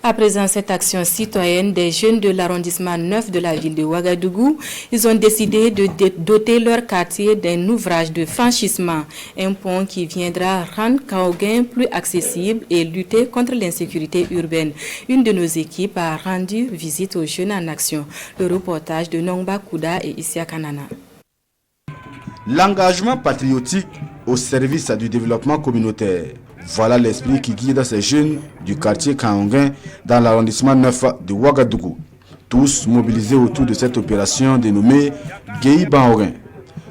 À présent, cette action citoyenne des jeunes de l'arrondissement 9 de la ville de Ouagadougou, ils ont décidé de doter leur quartier d'un ouvrage de franchissement, un pont qui viendra rendre Kaoguin plus accessible et lutter contre l'insécurité urbaine. Une de nos équipes a rendu visite aux jeunes en action. Le reportage de Nongba Kouda et Isia Kanana. L'engagement patriotique au service du développement communautaire. Voilà l'esprit qui guide ces jeunes du quartier Kaonguin dans l'arrondissement 9 de Ouagadougou. Tous mobilisés autour de cette opération dénommée Guéhi Banhorin.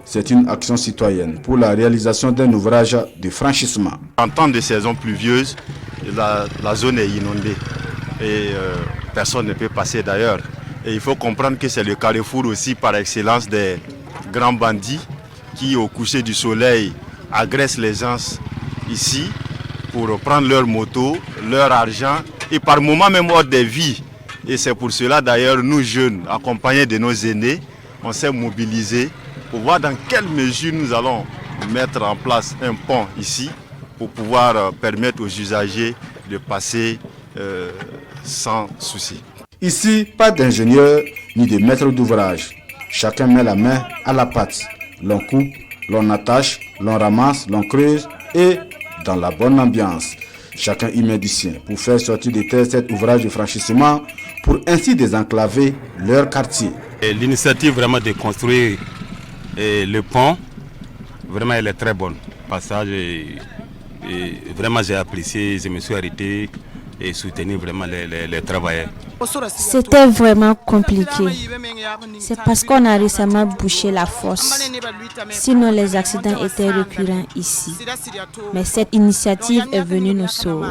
C'est une action citoyenne pour la réalisation d'un ouvrage de franchissement. En temps de saison pluvieuse, la zone est inondée et personne ne peut passer d'ailleurs. Et il faut comprendre que c'est le carrefour aussi par excellence des grands bandits qui au coucher du soleil agressent les gens ici pour prendre leur moto, leur argent et par moments même hors des vies. Et c'est pour cela d'ailleurs nous jeunes, accompagnés de nos aînés, on s'est mobilisés pour voir dans quelle mesure nous allons mettre en place un pont ici pour pouvoir permettre aux usagers de passer sans souci. Ici, pas d'ingénieur ni de maître d'ouvrage. Chacun met la main à la pâte. L'on coupe, l'on attache, l'on ramasse, l'on creuse et dans la bonne ambiance. Chacun y met du sien pour faire sortir de terre cet ouvrage de franchissement pour ainsi désenclaver leur quartier. L'initiative vraiment de construire le pont, vraiment elle est très bonne. Passage, vraiment j'ai apprécié, je me suis arrêté et soutenir vraiment les travailleurs. C'était vraiment compliqué. C'est parce qu'on a récemment bouché la fosse. Sinon les accidents étaient récurrents ici. Mais cette initiative est venue nous sauver.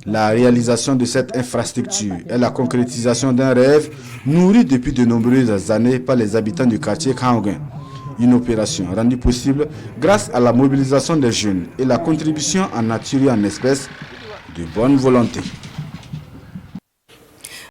La réalisation de cette infrastructure est la concrétisation d'un rêve nourri depuis de nombreuses années par les habitants du quartier Kaoguin. Une opération rendue possible grâce à la mobilisation des jeunes et la contribution en nature et en espèces de bonne volonté.